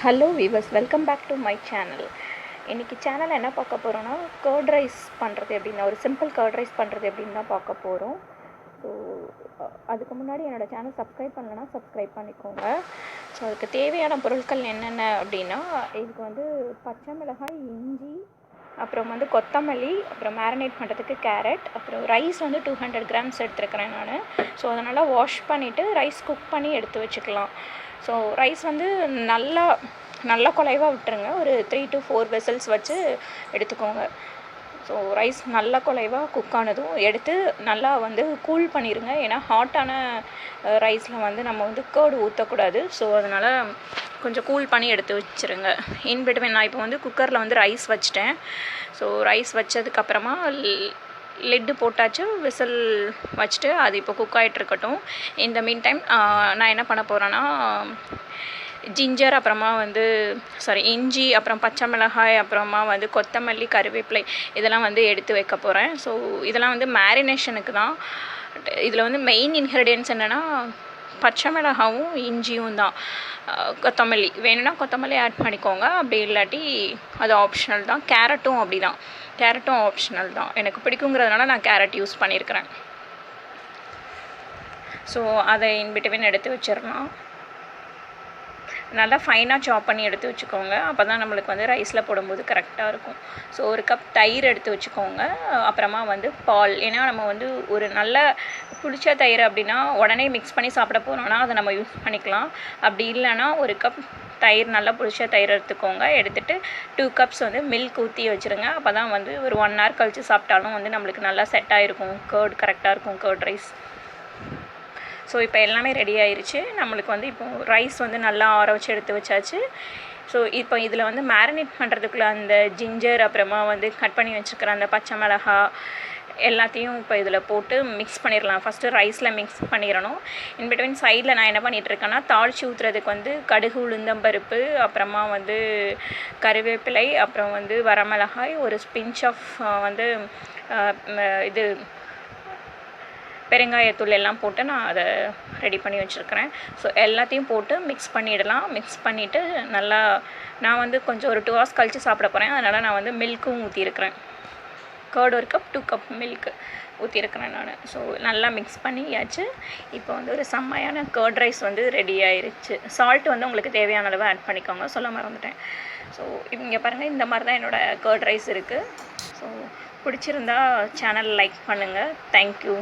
Hello viewers, welcome back to my channel. இன்றைக்கி channel என்ன பார்க்க போகிறோன்னா, கர்ட் ரைஸ் பண்ணுறது எப்படின்னா, ஒரு சிம்பிள் கர்ட் ரைஸ் பண்ணுறது எப்படின்னு தான் பார்க்க போகிறோம். ஸோ அதுக்கு முன்னாடி என்னோடய சேனல் சப்ஸ்கிரைப் பண்ணலைன்னா சப்ஸ்கிரைப் பண்ணிக்கோங்க. ஸோ அதுக்கு தேவையான பொருட்கள் என்னென்ன அப்படின்னா, இதுக்கு வந்து பச்சை மிளகாய், இஞ்சி, அப்புறம் வந்து கொத்தமல்லி, அப்புறம் மேரினேட் பண்ணுறதுக்கு கேரட், அப்புறம் ரைஸ் வந்து 200 கிராம்ஸ் எடுத்துருக்கிறேன் நான். ஸோ அதனால் வாஷ் பண்ணிவிட்டு ரைஸ் குக் பண்ணி எடுத்து வச்சுக்கலாம். ஸோ ரைஸ் வந்து நல்லா குலைவாக விட்டுருங்க. ஒரு 3 to 4 வெசல்ஸ் வச்சு எடுத்துக்கோங்க. ஸோ ரைஸ் நல்லா குலைவாக குக் ஆனதும் எடுத்து நல்லா வந்து கூல் பண்ணிடுங்க. ஏன்னா ஹாட்டான ரைஸில் வந்து நம்ம வந்து கர்டு ஊற்றக்கூடாது. ஸோ அதனால் கொஞ்சம் கூல் பண்ணி எடுத்து வச்சுருங்க. இன்பிட்வீன் நான் இப்போ வந்து குக்கரில் வந்து ரைஸ் வச்சிட்டேன். ஸோ ரைஸ் வச்சதுக்கப்புறமா லிட்டு போட்டாச்சு, விசில் வச்சுட்டு அது இப்போ குக் ஆகிட்ருக்கட்டும். இந்த மீன் டைம் நான் என்ன பண்ண போகிறேன்னா, ஜிஞ்சர், அப்புறமா வந்து இஞ்சி, அப்புறம் பச்சை மிளகாய், அப்புறமா வந்து கொத்தமல்லி, கருவேப்பிலை இதெல்லாம் வந்து எடுத்து வைக்க போகிறேன். ஸோ இதெல்லாம் வந்து மேரினேஷனுக்கு தான். இதில் வந்து மெயின் இன்க்ரீடியன்ட்ஸ் என்னென்னா பச்சை மிளகாவும் இஞ்சியும் தான். கொத்தமல்லி வேணும்னா கொத்தமல்லி ஆட் பண்ணிக்கோங்க, அப்படி இல்லாட்டி அது ஆப்ஷனல் தான். கேரட்டும் அப்படி தான், கேரட்டும் ஆப்ஷனல் தான். எனக்கு பிடிக்குங்கிறதுனால நான் கேரட் யூஸ் பண்ணியிருக்கிறேன். ஸோ அதை இன்பிட்வீன் எடுத்து வச்சிடலாம். நல்லா ஃபைனாக சாப் பண்ணி எடுத்து வச்சுக்கோங்க. அப்போ தான் நம்மளுக்கு வந்து ரைஸில் போடும்போது கரெக்டாக இருக்கும். ஸோ ஒரு கப் தயிர் எடுத்து வச்சுக்கோங்க. அப்புறமா வந்து பால். ஏன்னா நம்ம வந்து ஒரு நல்ல புளிச்ச தயிர் அப்படின்னா உடனே மிக்ஸ் பண்ணி சாப்பிட போகிறோன்னா அதை நம்ம யூஸ் பண்ணிக்கலாம். அப்படி இல்லைன்னா ஒரு கப் தயிர், நல்லா புளிச்ச தயிர் எடுத்துக்கோங்க. எடுத்துகிட்டு 2 கப்ஸ் வந்து மில்க் ஊற்றி வச்சுருங்க. அப்போ தான் வந்து ஒரு 1 hour கழித்து சாப்பிட்டாலும் வந்து நம்மளுக்கு நல்லா செட் ஆகிருக்கும். கர்ட் கரெக்டாக இருக்கும், கர்ட் ரைஸ். ஸோ இப்போ எல்லாமே ரெடி ஆயிடுச்சு. நம்மளுக்கு வந்து இப்போது ரைஸ் வந்து நல்லா ஆற வச்சு எடுத்து வச்சாச்சு. ஸோ இப்போ இதில் வந்து மேரினேட் பண்ணுறதுக்குள்ள அந்த ஜிஞ்சர், அப்புறமா வந்து கட் பண்ணி வச்சுருக்கிற அந்த பச்சை மிளகா எல்லாத்தையும் இப்போ இதில் போட்டு மிக்ஸ் பண்ணிடலாம். ஃபஸ்ட்டு ரைஸில் மிக்ஸ் பண்ணிடணும். இன்பிட்வீன் சைடில் நான் என்ன பண்ணிகிட்ருக்கேன்னா, தாளித்து ஊற்றுறதுக்கு வந்து கடுகு, உளுந்தம்பருப்பு, அப்புறமா வந்து கருவேப்பிலை, அப்புறம் வந்து வரமிளகாய், ஒரு பிஞ்ச் ஆஃப் வந்து இது பெருங்காயத்தூள் எல்லாம் போட்டு நான் அதை ரெடி பண்ணி வச்சுருக்கிறேன். ஸோ எல்லாத்தையும் போட்டு மிக்ஸ் பண்ணிடலாம். மிக்ஸ் பண்ணிவிட்டு நல்லா, நான் வந்து கொஞ்சம் ஒரு 2 hours கழித்து சாப்பிட போகிறேன். அதனால் நான் வந்து மில்க்கும் ஊற்றிருக்கிறேன். கர்ட் ஒரு கப், 2 கப் மில்க் ஊற்றிருக்கிறேன் நான். ஸோ நல்லா மிக்ஸ் பண்ணியாச்சு. இப்போ வந்து ஒரு செம்மையான கர்ட் ரைஸ் வந்து ரெடி ஆயிடுச்சு. சால்ட் வந்து உங்களுக்கு தேவையான அளவு ஆட் பண்ணிக்கோங்க, சொல்ல மறந்துட்டேன். ஸோ இங்கே பாருங்கள், இந்த மாதிரி தான் என்னோடய கர்ட் ரைஸ் இருக்குது. ஸோ பிடிச்சிருந்தா சேனல் லைக் பண்ணுங்கள். தேங்க்யூ.